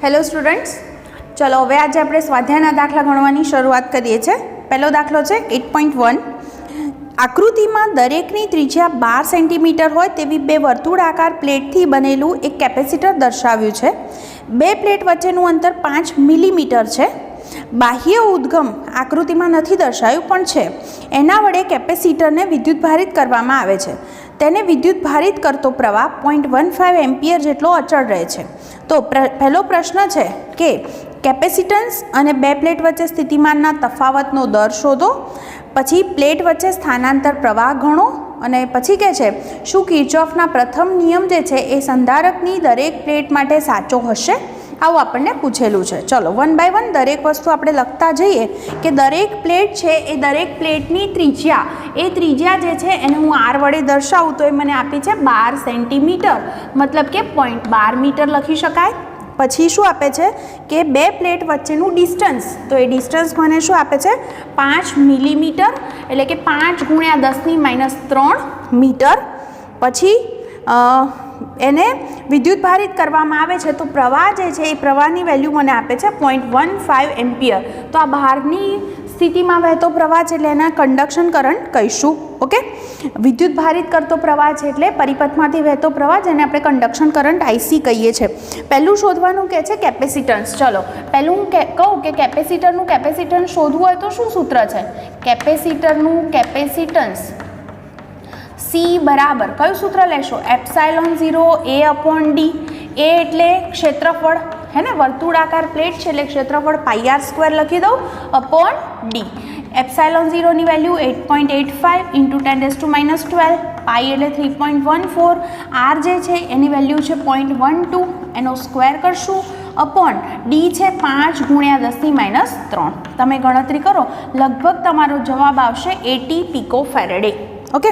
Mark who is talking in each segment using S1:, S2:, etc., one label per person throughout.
S1: Hello students, ચલો હવે આજે આપણે સ્વાધ્યાયના દાખલા ગણવાની શરૂઆત કરીએ છીએ. પહેલો દાખલો છે 8.1. આકૃતિમાં દરેકની ત્રિજ્યા 12 સેન્ટીમીટર હોય તેવી બે વર્તુળાકાર પ્લેટથી બનેલું એક કેપેસિટર દર્શાવ્યું છે. બે પ્લેટ વચ્ચેનું અંતર 5 મિલીમીટર છે. બાહ્ય ઉદ્ગમ આકૃતિમાં નથી દર્શાવ્યું પણ છે. એના વડે કેપેસિટરને વિદ્યુતભારિત કરવામાં આવે છે. તેને વિદ્યુતભારિત કરતો પ્રવાહ 0.15 એમ્પિયર જેટલો અચળ રહે છે. તો પહેલો પ્રશ્ન છે કે કેપેસિટન્સ અને બે પ્લેટ વચ્ચે સ્થિતિમાનના તફાવતનો દર શોધો. પછી પ્લેટ વચ્ચે સ્થાનાંતર પ્રવાહ ગણો અને પછી કહે છે શું કિર્ચોફના પ્રથમ નિયમ જે છે એ સંધારકની દરેક પ્લેટ માટે સાચો હશે? આવું આપણને પૂછેલું છે. ચલો વન બાય વન દરેક વસ્તુ આપણે લખતા જઈએ કે દરેક પ્લેટ છે એ દરેક પ્લેટની ત્રિજ્યા જે છે એને હું આર વડે દર્શાવું તો એ મને આપી છે 12 સેન્ટીમીટર, મતલબ કે 0.12 મીટર લખી શકાય. પછી શું આપે છે કે બે પ્લેટ વચ્ચેનું ડિસ્ટન્સ, તો એ ડિસ્ટન્સ મને શું આપે છે 5 મિલીમીટર, એટલે કે 5 × 10⁻³ મીટર. પછી એને વિદ્યુતભારિત કરવામાં આવે છે તો પ્રવાહ જે છે એ પ્રવાહની વેલ્યુ મને આપે છે 0.15 એમ્પિયર. તો આ બહારની સ્થિતિમાં વહેતો પ્રવાહ છે એટલે એના કન્ડક્શન કરંટ કહીશું. ઓકે, વિદ્યુતભારિત કરતો પ્રવાહ છે એટલે પરિપથમાંથી વહેતો પ્રવાહ જેને આપણે કન્ડક્શન કરંટ આઈસી કહીએ છીએ. પહેલું શોધવાનું કહે છે કેપેસિટન્સ. ચલો પહેલું હું કહું કે કેપેસિટન્સ શોધવું હોય તો શું સૂત્ર છે? કેપેસિટરનું કેપેસિટન્સ C બરાબર કયું સૂત્ર લેશો? ε0 A/d. એ એટલે ક્ષેત્રફળ, હે ને, વર્તુળાકાર પ્લેટ છે એટલે ક્ષેત્રફળ πr² લખી દઉં અપોન d. ε0 ની વેલ્યુ 8.85 × 10⁻12, પાઈ એટલે 3.14, r જે છે એની વેલ્યુ છે 0.12, એનો સ્ક્વેર કરશું અપોન d છે 5 × 10⁻³ તમે ગણતરી કરો લગભગ તમારો જવાબ આવશે 80 પિકોફેરેડે. ઓકે,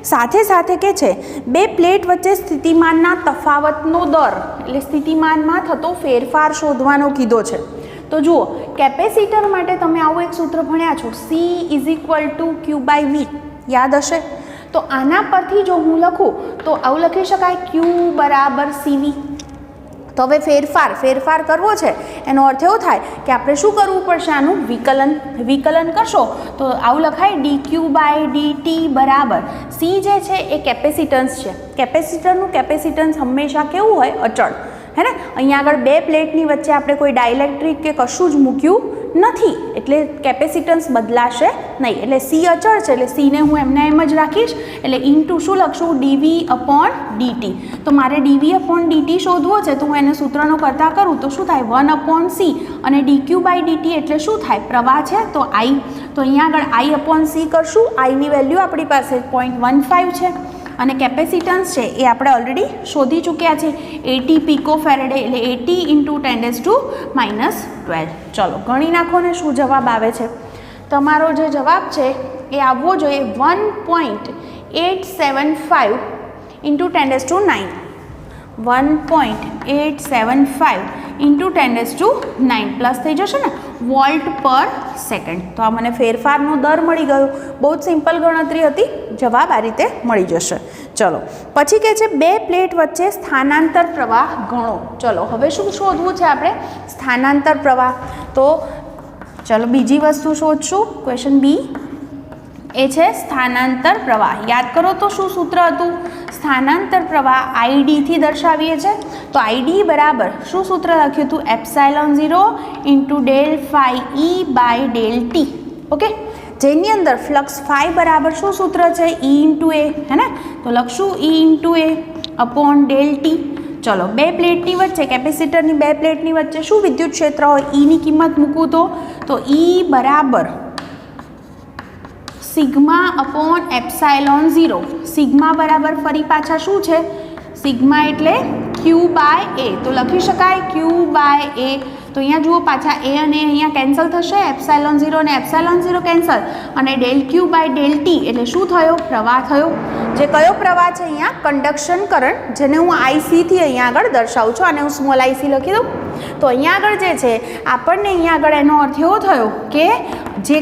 S1: સાથે સાથે કે છે બે પ્લેટ વચ્ચે સ્થિતિમાનના તફાવતનો દર એટલે સ્થિતિમાનમાં થતો ફેરફાર શોધવાનો કીધો છે. તો જુઓ કેપેસિટર માટે તમે આવું એક સૂત્ર ભણ્યા છો, C = Q/V, યાદ હશે. તો આના પરથી જો હું લખું તો આવું લખી શકાય Q = CV. તો હવે ફેરફાર કરવો છે એનો અર્થ એવો થાય કે આપણે શું કરવું પડશે? આનું વિકલન કરશો તો આવું લખાય dQ/dt બરાબર C જે છે એ કેપેસિટન્સ છે. કેપેસિટરનું કેપેસિટન્સ હંમેશા કેવું હોય? અચળ, હે ને. અહીંયા આગળ બે પ્લેટની વચ્ચે આપણે કોઈ ડાઇલેક્ટ્રિક કે કશું જ મૂક્યું નથી એટલે કેપેસિટન્સ બદલાશે નહીં. એટલે C અચળ છે એટલે C ને હું એમ જ રાખીશ. એટલે ઇન્ટુ શું લખશું? dV/dt. તો મારે dV/dt શોધવો છે તો હું એને સૂત્રનો કરતા કરું તો શું થાય? 1/c અને dQ/dt એટલે શું થાય? પ્રવાહ છે તો I. તો અહીંયા આગળ I/c કરશું. I ની વેલ્યુ આપણી પાસે 0.15 છે અને કેપેસિટન્સ છે એ આપણે ઓલરેડી શોધી ચૂક્યા છે 80 પિકોફેરેડે, એટલે 80 × 10⁻12. ચલો ગણી નાખો ને શું જવાબ આવે છે. તમારો જે જવાબ છે એ આવવો જોઈએ 1.875 × 10⁹. 1.875 × 10⁹ પ્લસ થઈ જશે ને વોલ્ટ પર સેકન્ડ. તો આ મને ફેરફારનો દર મળી ગયો. બહુ જ સિમ્પલ ગણતરી હતી, જવાબ આ રીતે મળી જશે. ચલો પછી કહે છે બે પ્લેટ વચ્ચે સ્થાનાંતર પ્રવાહ ગણો. ચલો હવે શું શોધવું છે આપણે? સ્થાનાંતર પ્રવાહ. તો ચલો બીજી વસ્તુ શોધશું. ક્વેશ્ચન બી એ છે સ્થાનાંતર પ્રવાહ. યાદ કરો તો શું સૂત્ર હતું? સ્થાનાંતર પ્રવાહ ID થી દર્શાવીએ છીએ. તો ID બરાબર શું સૂત્ર લખ્યું હતું? ε0 × ∇ϕE/∇t. ઓકે, જેની અંદર ફ્લક્સ ફાઈ બરાબર શું સૂત્ર છે? E × A, હે ને. તો લખશું E × A/∇t. ચલો બે પ્લેટની વચ્ચે, કેપેસિટરની બે પ્લેટની વચ્ચે શું વિદ્યુત ક્ષેત્ર હોય? E ની કિંમત મૂકું તો E બરાબર σ/ε0. સિગ્મા બરાબર ફરી પાછા શું છે? સિગ્મા એટલે Q/A. તો લખી શકાય Q/A. તો અહીંયા જુઓ પાછા A અને અહીંયા કેન્સલ થશે, ε0 અને ε0 કેન્સલ, અને ∇Q/∇t એટલે શું થયો? પ્રવાહ થયો. જે કયો પ્રવાહ છે? અહીંયા કન્ડક્શન કરંટ, જેને હું IC થી અહીંયા આગળ દર્શાવું છું. આને હું સ્મોલ IC લખી દઉં. તો અહીંયા આગળ જે છે આપણને અહીંયા આગળ એનો અર્થ એવો થયો કે જે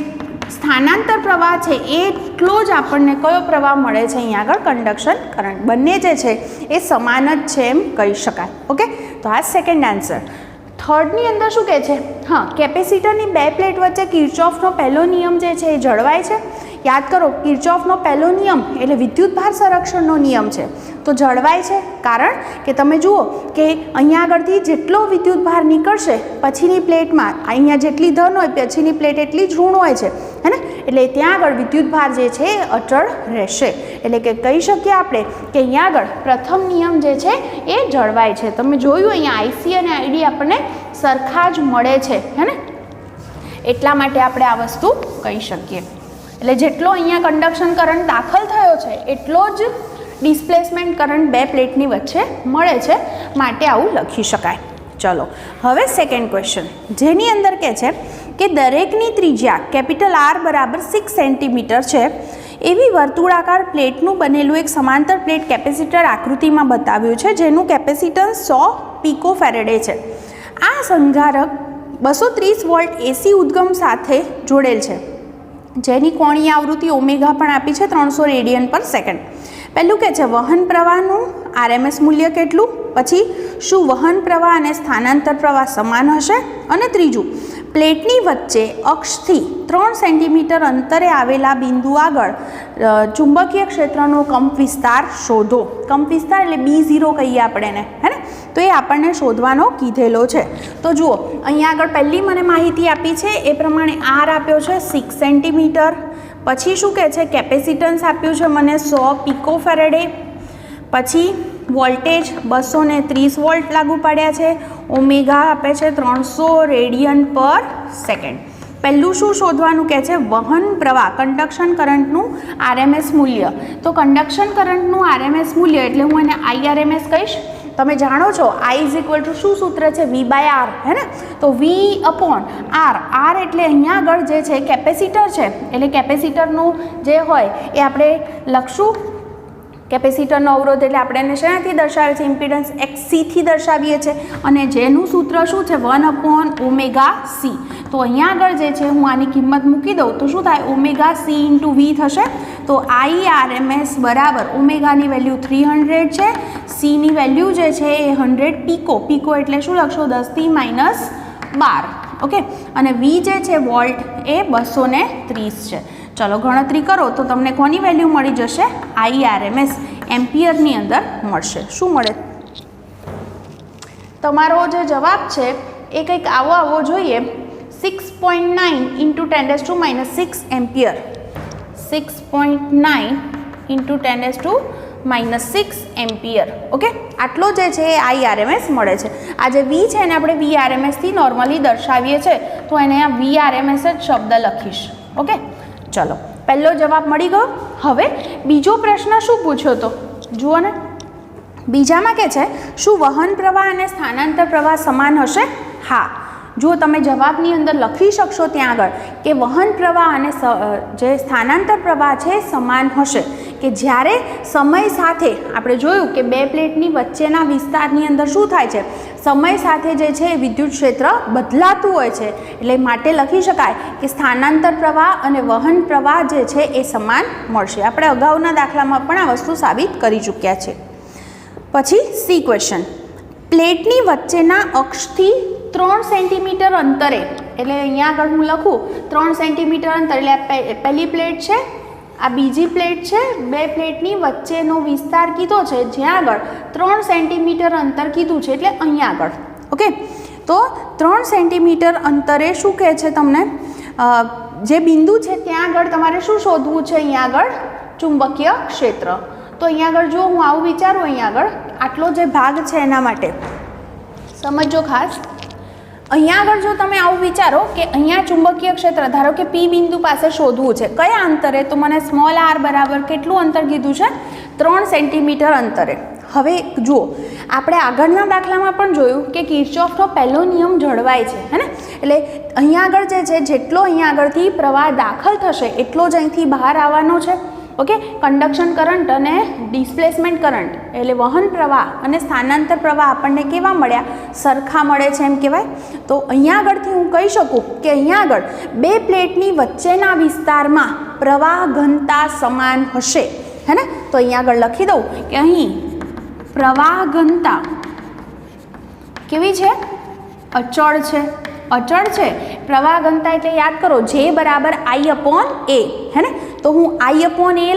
S1: સ્થાનાંતર પ્રવાહ છે એટલો જ આપણને કયો પ્રવાહ મળે છે? અહીંયા આગળ કન્ડક્શન કરંટ. બંને જે છે એ સમાન જ છે એમ કહી શકાય. ઓકે, તો આ સેકન્ડ આન્સર. થર્ડની અંદર શું કહે છે? હા, કેપેસિટરની બે પ્લેટ વચ્ચે કિર્ચોફનો પહેલો નિયમ જે છે એ જળવાય છે. યાદ કરો, કિર્ચોફનો પહેલો નિયમ એટલે વિદ્યુતભાર સંરક્ષણનો નિયમ છે, તો જળવાય છે. કારણ કે તમે જુઓ કે અહીંયા આગળથી જેટલો વિદ્યુતભાર નીકળશે પછીની પ્લેટમાં, અહીંયા જેટલી ધન હોય પછીની પ્લેટ એટલી જ ઋણ હોય છે, હે ને? એટલે ત્યાં આગળ વિદ્યુતભાર જે છે એ અચળ રહેશે. એટલે કે કહી શકીએ આપણે કે અહીંયા આગળ પ્રથમ નિયમ જે છે એ જળવાય છે. તમે જોયું અહીંયા આઈસી અને આઈડી આપણને સરખા જ મળે છે, હે ને? એટલા માટે આપણે આ વસ્તુ કહી શકીએ. એટલે જેટલો અહીંયા કન્ડક્શન કરંટ દાખલ થયો છે એટલો જ ડિસ્પ્લેસમેન્ટ કરંટ બે પ્લેટની વચ્ચે મળે છે, માટે આવું લખી શકાય. ચલો હવે સેકન્ડ ક્વેશ્ચન, જેની અંદર કહે છે કે દરેકની ત્રિજ્યા કેપિટલ R બરાબર 6 સેન્ટીમીટર છે એવી વર્તુળાકાર પ્લેટનું બનેલું એક સમાંતર પ્લેટ કેપેસિટર આકૃતિમાં બતાવ્યું છે, જેનું કેપેસિટન્સ 100 પિકો ફેરેડે છે. આ સંધારક 230 વોલ્ટ એસી ઉદ્ગમ સાથે જોડેલ છે, જેની કોણીય આવૃત્તિ ઓમેગા પણ આપી છે 300 રેડિયન પર સેકન્ડ. પહેલું કે છે વહન પ્રવાહનું આરએમએસ મૂલ્ય કેટલું, પછી શું વહન પ્રવાહ અને સ્થાનાંતર પ્રવાહ સમાન હશે, અને ત્રીજું પ્લેટની વચ્ચે અક્ષથી 3 સેન્ટીમીટર અંતરે આવેલા બિંદુ આગળ ચુંબકીય ક્ષેત્રનો કંપ વિસ્તાર શોધો. કંપ વિસ્તાર એટલે B0 કહીએ આપણે એને, હે ને? તો એ આપણને શોધવાનો કીધેલો છે. તો જુઓ અહીંયા આગળ પહેલી મને માહિતી આપી છે એ પ્રમાણે R આપ્યો છે 6 સેન્ટીમીટર, પછી શું કહે છે કેપેસિટન્સ આપ્યું છે મને 100 પિકો ફેરેડે, પછી વોલ્ટેજ 230 વોલ્ટ લાગુ પાડ્યા છે, ઓમેગા આપે છે 300 રેડિયન પર સેકન્ડ. પહેલું શું શોધવાનું કહે છે? વહન પ્રવાહ, કન્ડક્શન કરંટનું આરએમએસ મૂલ્ય. તો કન્ડક્શન કરંટનું આરએમએસ મૂલ્ય એટલે હું એને IRMS કહીશ. તમે જાણો છો I ઇઝ ઇક્વલ ટુ શું સૂત્ર છે? V/R, હે ને? તો V/R, R એટલે અહીંયા આગળ જે છે કેપેસિટર છે, એટલે કેપેસિટરનું જે હોય એ આપણે લખશું. કેપેસિટરનો અવરોધ એટલે આપણે એને શેનાથી દર્શાવીએ છીએ? ઇમ્પિડન્સ XC થી દર્શાવીએ છીએ, અને જેનું સૂત્ર શું છે? 1/ωc. તો અહીંયા આગળ જે છે હું આની કિંમત મૂકી દઉં તો શું થાય? ωc × V થશે. તો IRMS બરાબર ઓમેગાની વેલ્યુ 300 છે, Cની વેલ્યુ જે છે એ 100 પિકો. પિકો એટલે શું લખશો? 10⁻12. ઓકે, અને V જે છે વોલ્ટ એ 230 છે. ચલો ગણતરી કરો તો તમને કોની વેલ્યુ મળી જશે? IRMS એમ્પિયરની અંદર મળશે. શું મળે? તમારો જે જવાબ છે એ કંઈક આવો જોઈએ, 6.9 × 10⁻6 એમ્પિયર. 6.9 × 10⁻6 એમ્પિયર. ઓકે, આટલો જે છે એ IRMS મળે છે. આ જે V છે એને આપણે VRMS થી નોર્મલી દર્શાવીએ છીએ, તો એને આ VRMS જ શબ્દ લખીશ. ઓકે, ચલો પહેલો જવાબ મળી ગયો. હવે બીજો પ્રશ્ન શું પૂછ્યો તો જુઓ ને, બીજામાં કે છે શું વહન પ્રવાહ અને સ્થાનાંતર પ્રવાહ સમાન હશે? હા, જો તમે જવાબની અંદર લખી શકશો ત્યાં આગળ કે વહન પ્રવાહ અને જે સ્થાનાંતર પ્રવાહ છે સમાન હશે, કે જ્યારે સમય સાથે આપણે જોયું કે બે પ્લેટની વચ્ચેના વિસ્તારની અંદર શું થાય છે? સમય સાથે જે છે વિદ્યુત ક્ષેત્ર બદલાતું હોય છે, એટલે માટે લખી શકાય કે સ્થાનાંતર પ્રવાહ અને વહન પ્રવાહ જે છે એ સમાન મળશે. આપણે અગાઉના દાખલામાં પણ આ વસ્તુ સાબિત કરી ચૂક્યા છે. પછી સી ક્વેશ્ચન, પ્લેટની વચ્ચેના અક્ષથી 3 સેન્ટીમીટર અંતરે, એટલે અહીંયા આગળ હું લખું 3 સેન્ટીમીટર અંતર, એટલે પહેલી પ્લેટ છે, આ બીજી પ્લેટ છે, બે પ્લેટની વચ્ચેનો વિસ્તાર કીધો છે, જ્યાં આગળ 3 સેન્ટીમીટર અંતર કીધું છે, એટલે અહીંયા આગળ. ઓકે, તો 3 સેન્ટીમીટર અંતરે શું કહે છે તમને? જે બિંદુ છે ત્યાં આગળ તમારે શું શોધવું છે? અહીંયા આગળ ચુંબકીય ક્ષેત્ર. તો અહીંયા આગળ જો હું આવું વિચારું, અહીંયા આગળ આટલો જે ભાગ છે એના માટે સમજો ખાસ. અહીંયા આગળ જો તમે આવું વિચારો કે અહીંયા ચુંબકીય ક્ષેત્ર ધારો કે P બિંદુ પાસે શોધવું છે, કયા અંતરે? તો મને સ્મોલ r બરાબર કેટલું અંતર કીધું છે? 3 સેન્ટીમીટર અંતરે. હવે જુઓ, આપણે આગળના દાખલામાં પણ જોયું કે કિર્ચોફનો પહેલો નિયમ જળવાય છે, હે ને? એટલે અહીંયા આગળ જે છે જેટલો અહીંયા આગળથી પ્રવાહ દાખલ થશે એટલો જ અહીંથી બહાર આવવાનો છે. ઓકે, કન્ડક્શન કરંટ અને ડિસ્પ્લેસમેન્ટ કરંટ એટલે વહન પ્રવાહ અને સ્થાનાંતર પ્રવાહ આપણને કેવા મળ્યા? સરખા મળે છે એમ કહેવાય. તો અહીંયા આગળથી હું કહી શકું કે અહીંયા આગળ બે પ્લેટની વચ્ચેના વિસ્તારમાં પ્રવાહ ઘનતા સમાન હશે, હે ને? તો અહીંયા આગળ લખી દઉં કે અહીં પ્રવાહ ઘનતા કેવી છે? અચળ છે, અચળ છે પ્રવાહ ઘનતા એટલે યાદ કરો J બરાબર I/A, હે ને? તો હું I/A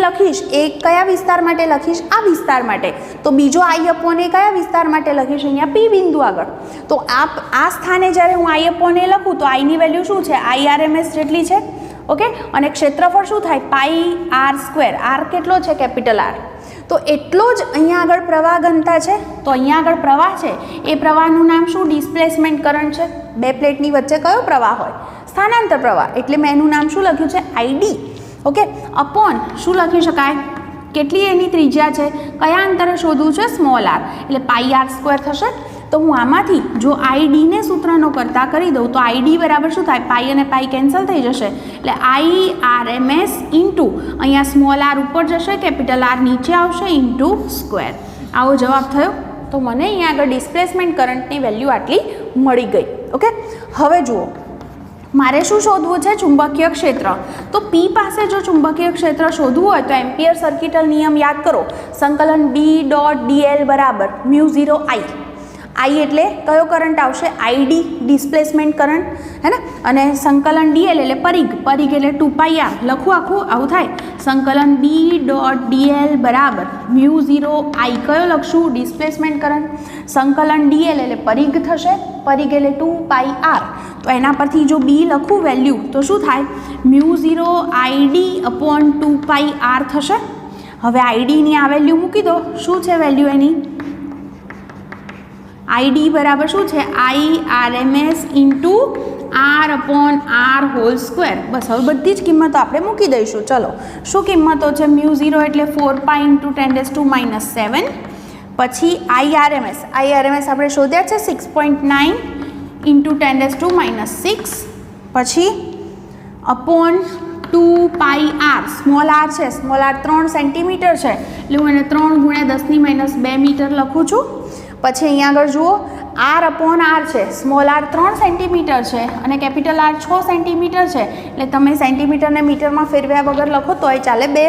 S1: લખીશ, એ કયા વિસ્તાર માટે લખીશ? આ વિસ્તાર માટે. તો બીજો I/A કયા વિસ્તાર માટે લખીશ? અહીંયા P બિંદુ આગળ. તો આ સ્થાને જ્યારે હું I/A લખું તો I ની વેલ્યુ શું છે? I/RMS જેટલી છે, ઓકે. અને ક્ષેત્રફળ શું થાય? πr². R કેટલો છે? Capital R. તો એટલો જ અહીંયા આગળ પ્રવાહ ઘનતા છે. તો અહીંયા આગળ પ્રવાહ છે, એ પ્રવાહનું નામ શું? ડિસ્પ્લેસમેન્ટ કરંટ છે. બે પ્લેટની વચ્ચે કયો પ્રવાહ હોય? સ્થાનાંતર પ્રવાહ. એટલે મેં એનું નામ શું લખ્યું છે? ID, okay. અપોન શું લખી શકાય? કેટલી એની ત્રિજ્યા છે? કયા અંતરે શોધવું છે? Small r. એટલે πr² થશે. તો હું આમાંથી જો ID ને સૂત્રનો કરતા કરી દઉં તો ID બરાબર શું થાય? પાઈ અને પાઈ કેન્સલ થઈ જશે. એટલે I/RMS ઇન્ટુ અહીંયા સ્મોલ r ઉપર જશે, કેપિટલ R નીચે આવશે, ઇન્ટુ સ્ક્વેર. આવો જવાબ થયો. તો મને અહીંયા આગળ ડિસ્પ્લેસમેન્ટ કરંટની વેલ્યુ આટલી મળી ગઈ, ઓકે. હવે જુઓ, મારે શું શોધવું છે? ચુંબકીય ક્ષેત્ર. તો P પાસે જો ચુંબકીય ક્ષેત્ર શોધવું હોય તો એમ્પિયર સર્કિટલ નિયમ યાદ કરો. સંકલન B.dl બરાબર μ0I. I એટલે કયો કરંટ આવશે? ID, ડિસ્પ્લેસમેન્ટ કરંટ, હે ને? અને સંકલન dl એટલે પરિઘ, પરિઘ એટલે 2πr. લખું આખું આવું થાય. સંકલન B.dl બરાબર μ0I. કયો લખશું? Displacement current. સંકલન dl એટલે પરિઘ થશે, પરિઘ એટલે 2πr. તો એના પરથી જો B લખું વેલ્યુ તો શું થાય? μ0ID/2πr થશે. હવે ID ની આ વેલ્યુ મૂકી દો. શું છે વેલ્યુ એની? ID બરાબર શું છે? I/RMS into R/R². બસ હવે બધી જ કિંમતો આપણે મૂકી દઈશું. ચલો, શું કિંમતો છે? μ0 એટલે 4π × 10⁻⁷. પછી I/RMS આપણે શોધ્યા છે 6.9 × 10⁻⁶. પછી અપોન 2πr. સ્મોલ r છે, સ્મોલ r 3 સેન્ટીમીટર છે, એટલે હું એને 3 × 10⁻² મીટર લખું છું. પછી અહીંયા આગળ જુઓ, R/R છે, સ્મોલ r 3 સેન્ટીમીટર છે અને કેપિટલ R 6 સેન્ટીમીટર છે. એટલે તમે સેન્ટીમીટરને મીટરમાં ફેરવ્યા વગર લખો તોય ચાલે, બે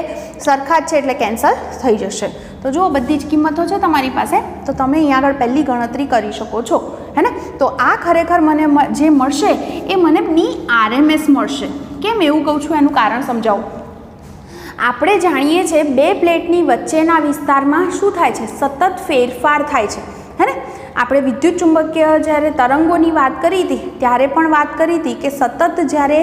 S1: સરખા જ છે એટલે કેન્સલ થઈ જશે. તો જુઓ, બધી જ કિંમતો છે તમારી પાસે, તો તમે અહીંયા આગળ પહેલી ગણતરી કરી શકો છો, હે ને? તો આ ખરેખર મને જે મળશે એ મને B/RMS મળશે. કેમ એવું કહું છું? એનું કારણ સમજાવું. આપણે જાણીએ છીએ બે પ્લેટની વચ્ચેના વિસ્તારમાં શું થાય છે? સતત ફેરફાર થાય છે, હે ને? આપણે વિદ્યુત ચુંબકીય જ્યારે તરંગોની વાત કરી હતી ત્યારે પણ વાત કરી હતી કે સતત જ્યારે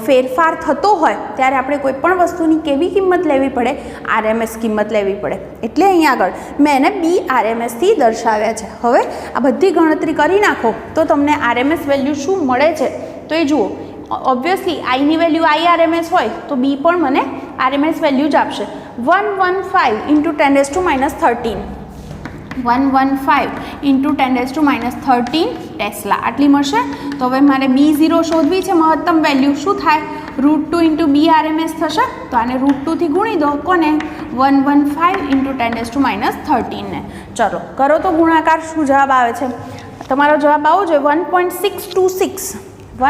S1: ફેરફાર થતો હોય ત્યારે આપણે કોઈ પણ વસ્તુની કેવી કિંમત લેવી પડે? RMS કિંમત લેવી પડે. એટલે અહીંયા આગળ મેં એને B/RMS થી દર્શાવ્યા છે. હવે આ બધી ગણતરી કરી નાખો તો તમને RMS વેલ્યુ શું મળે છે તો એ જુઓ. ઓબ્વિયસલી I ની વેલ્યુ I/RMS હોય તો B પણ મને RMS વેલ્યુ જ આપશે. 115 × 10⁻13. 115 × 10⁻13 ટેસ્લા આટલી મળશે. તો હવે મારે B0 શોધવી છે, મહત્તમ વેલ્યુ. શું થાય? √2 × B/RMS થશે. તો આને √2 થી ગુણી દો. કોને? 115 × 10⁻13 ને. ચલો કરો તો ગુણાકાર. શું જવાબ આવે છે? તમારો જવાબ આવો જોઈએ 1.626 ×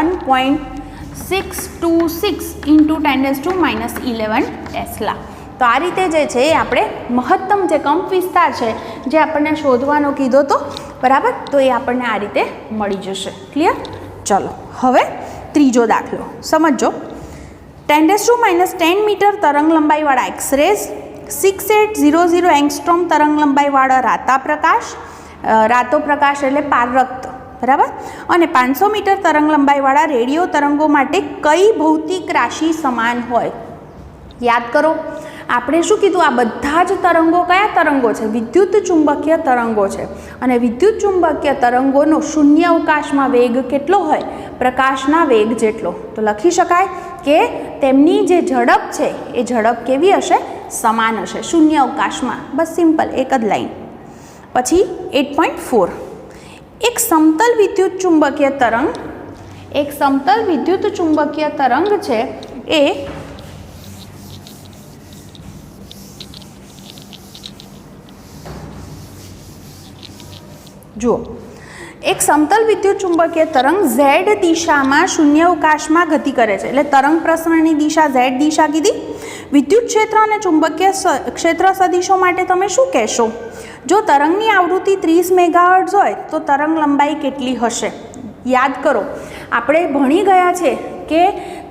S1: 10⁻11 ટેસ્લા. તો આ રીતે જે છે એ આપણે મહત્તમ જે કંપ વિસ્તાર છે જે આપણને શોધવાનો કીધો તો, બરાબર? તો એ આપણને આ રીતે મળી જશે. ક્લિયર? ચલો હવે ત્રીજો દાખલો સમજો. 10⁻10 મીટર તરંગ લંબાઈવાળા એક્સરેઝ, 6800 એંગસ્ટ્રોમ તરંગ લંબાઈવાળા રાતો પ્રકાશ એટલે પારરક્ત, બરાબર? અને 500 મીટર તરંગ લંબાઈવાળા રેડિયો તરંગો માટે કઈ ભૌતિક રાશિ સમાન હોય? યાદ કરો, આપણે શું કીધું? આ બધા જ તરંગો કયા તરંગો છે? વિદ્યુત ચુંબકીય તરંગો છે. અને વિદ્યુત ચુંબકીય તરંગોનો શૂન્ય અવકાશમાં વેગ કેટલો હોય? પ્રકાશના વેગ જેટલો. તો લખી શકાય કે તેમની જે ઝડપ છે એ ઝડપ કેવી હશે? સમાન હશે શૂન્ય અવકાશમાં. બસ સિમ્પલ, એક જ લાઈન. પછી 8.4. એક સમતલ વિદ્યુત ચુંબકીય તરંગ છે એ જુઓ, એક સમતલ વિદ્યુત ચુંબકીય તરંગ z દિશામાં શૂન્યાવકાશમાં ગતિ કરે છે. એટલે તરંગ પ્રસરણની દિશા z દિશા કીધી. વિદ્યુત ક્ષેત્ર અને ચુંબકીય ક્ષેત્ર સદિશો માટે તમે શું કહેશો? જો તરંગની આવૃત્તિ 30 મેગાહર્ટ્ઝ હોય તો તરંગ લંબાઈ કેટલી હશે? યાદ કરો, આપણે ભણી ગયા છે કે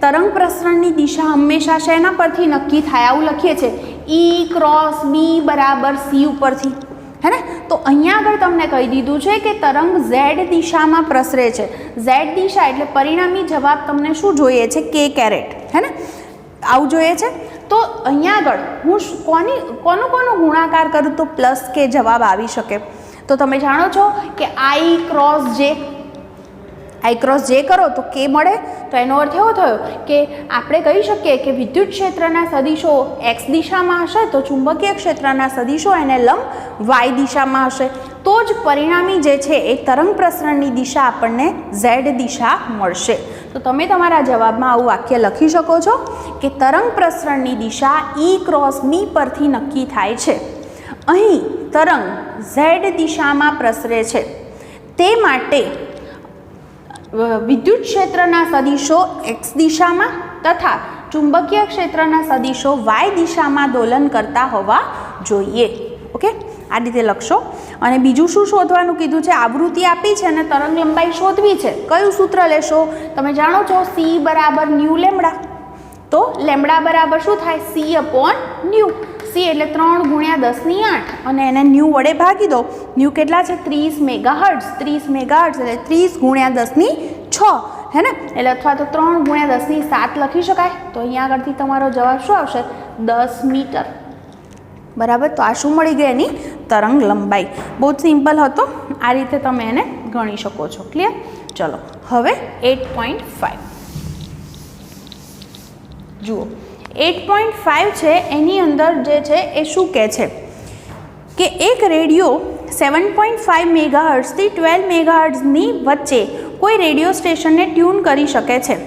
S1: તરંગ પ્રસરણની દિશા હંમેશા શેના પરથી નક્કી થાય? આવું લખીએ છીએ E ક્રોસ B બરાબર C ઉપરથી, હે ને? તો અહીંયા આગળ તમને કહી દીધું છે કે તરંગ Z દિશામાં પ્રસરે છે. Z દિશા એટલે પરિણામી જવાબ તમને શું જોઈએ છે? K કેરેટ, હે ને? આવું જોઈએ છે. તો અહીંયા આગળ હું કોનો ગુણાકાર કરું તો પ્લસ કે જવાબ આવી શકે? તો તમે જાણો છો કે I ક્રોસ J કરો તો K મળે. તો એનો અર્થ એવો થયો કે આપણે કહી શકીએ કે વિદ્યુત ક્ષેત્રના સદિશો X દિશામાં હશે તો ચુંબકીય ક્ષેત્રના સદિશો એને લંબ Y દિશામાં હશે. તો જ પરિણામી જે છે એ તરંગ પ્રસરણની દિશા આપણને Z દિશા મળશે. તો તમે તમારા જવાબમાં આવું વાક્ય લખી શકો છો કે તરંગ પ્રસરણની દિશા E ક્રોસ B પરથી નક્કી થાય છે. અહીં તરંગ Z દિશામાં પ્રસરે છે, તે માટે વિદ્યુત ક્ષેત્રના સદિશો X દિશામાં તથા ચુંબકીય ક્ષેત્રના સદિશો Y દિશામાં દોલન કરતા હોવા જોઈએ. ઓકે, આ રીતે લખશો. અને બીજું શું શોધવાનું કીધું છે? આવૃત્તિ આપી છે અને તરંગ લંબાઈ શોધવી છે. કયું સૂત્ર લેશો? તમે જાણો છો C બરાબર ન્યુ લેમડા. તો લેમડા બરાબર શું થાય? C upon new. C એટલે 3 ગુણ્યા 10⁸ અને એને ન્યુ વડે ભાગી દો. ન્યુ કેટલા છે? 30 મેગાહર્ટ્ઝ. 30 મેગાહર્ટ્ઝ એટલે 30 ગુણ્યા 10⁶, હે ને? એટલે અથવા તો 3 ગુણ્યા 10�7 લખી શકાય. તો અહીંયા આગળથી તમારો જવાબ શું આવશે? 10 મીટર. બરાબર. તો આ શું મળી ગઈ? એની તરંગ લંબાઈ. બહુ જ સિમ્પલ હતો. આ રીતે તમે એને ગણી શકો છો. ક્લિયર? ચલો હવે 8.5 જુઓ. 8.5 છે એની અંદર જે છે એ શું કહે છે કે એક રેડિયો 7.5 મેગાહર્ટ્ઝથી 12 મેગાહર્ટ્ઝની વચ્ચે કોઈ રેડિયો સ્ટેશનને ટ્યુન કરી શકે છે.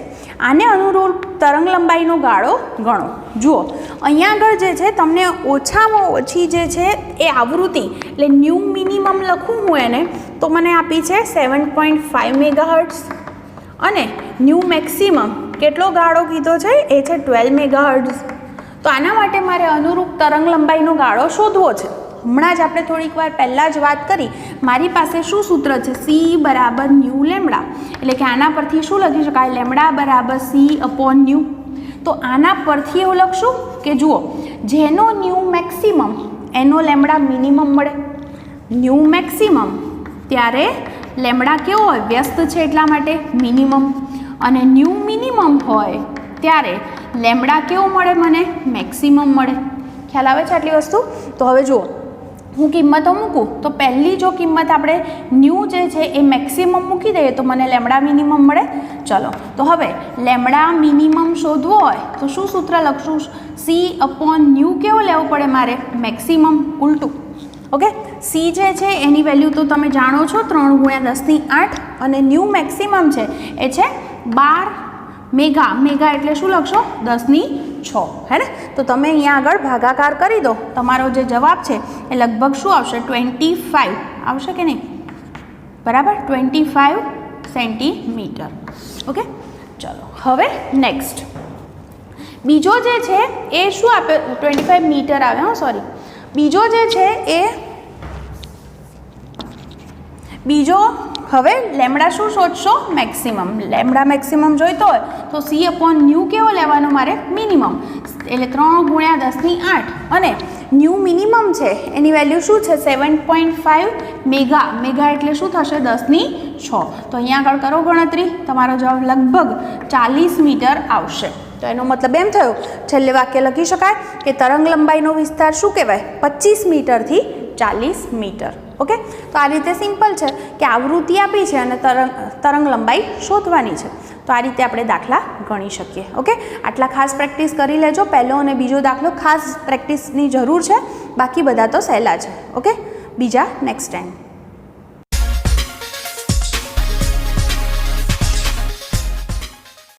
S1: આને અનુરૂપ તરંગ લંબાઈનો ગાળો ગણો. જુઓ, અહીંયા આગળ જે છે તમને ઓછામાં ઓછી જે છે એ આવૃત્તિ એટલે ન્યૂ મિનિમમ લખું હું એને તો મને આપી છે 7.5 મેગાહર્ટ્ઝ અને ન્યૂ મેક્સિમમ કેટલો ગાળો કીધો છે? એ છે 12 મેગાહર્ટ્ઝ. તો આના માટે મારે અનુરૂપ તરંગ લંબાઈનો ગાળો શોધવો છે. હમણાં જ આપણે થોડીક વાર પહેલાં જ વાત કરી, મારી પાસે શું સૂત્ર છે? C બરાબર ન્યુ લેમડા. એટલે કે આના પરથી શું લખી શકાય? લેમડા બરાબર C અપોન ન્યુ. તો આના પરથી એવું લખશું કે જુઓ, જેનો ન્યૂ મેક્સિમમ એનો લેમડા મિનિમમ મળે. ન્યૂ મેક્સિમમ ત્યારે લેમડા કેવો હોય? વ્યસ્ત છે એટલા માટે મિનિમમ. અને ન્યૂ મિનિમમ હોય ત્યારે લેમડા કેવો મળે? મને મેક્સિમમ મળે. ખ્યાલ આવે છે આટલી વસ્તુ? તો હવે જુઓ, હું કિંમતો મૂકું તો પહેલી જો કિંમત આપણે ન્યૂ જે છે એ મેક્સિમમ મૂકી દઈએ તો મને લેમડા મિનિમમ મળે. ચલો, તો હવે લેમડા મિનિમમ શોધવો હોય તો શું સૂત્ર લખશું? C અપોન ન્યૂ કેવો લેવો પડે મારે? મેક્સિમમ. ઉલટું. ઓકે, C જે છે એની વેલ્યુ તો તમે જાણો છો 3 ગુણ્યા 10⁸ અને ન્યૂ મેક્સિમમ છે એ છે 12 મેગા. મેગા એટલે શું લખશો? 10⁶, હે ને? તો તમે અહીંયા આગળ ભાગાકાર કરી દો. તમારો જે જવાબ છે એ લગભગ શું આવશે? 25 આવશે કે નહીં? બરાબર, 25 સેન્ટીમીટર. ઓકે, ચલો હવે નેક્સ્ટ બીજો જે છે એ શું આપે? 25 મીટર આવે. હા, સોરી. બીજો જે છે એ બીજો હવે લેમડા શું શોધશો? મેક્સિમમ. લેમડા મેક્સિમમ જોઈતો હોય તો C અપોન ન્યૂ કેવો લેવાનો મારે? મિનિમમ. એટલે 3 ગુણ્યા 10⁸ અને ન્યૂ મિનિમમ છે એની વેલ્યુ શું છે? 7.5 મેગા. મેગા એટલે શું થશે? 10⁶. તો અહીંયા આગળ કરો ગણતરી. તમારો જવાબ લગભગ 40 મીટર આવશે. તો એનો મતલબ એમ થયો, છેલ્લે વાક્ય લખી શકાય કે તરંગ લંબાઈનો વિસ્તાર શું કહેવાય? 25 મીટરથી 40 મીટર. ઓકે, તો આ રીતે સિમ્પલ છે કે આવૃત્તિ આપી છે અને તરંગ લંબાઈ શોધવાની છે. તો આ રીતે આપણે દાખલા ગણી શકીએ. ઓકે, આટલા ખાસ પ્રેક્ટિસ કરી લેજો. પહેલો અને બીજો દાખલો ખાસ પ્રેક્ટિસની જરૂર છે, બાકી બધા તો સહેલા છે. ઓકે, બીજા નેક્સ્ટ ટાઈમ.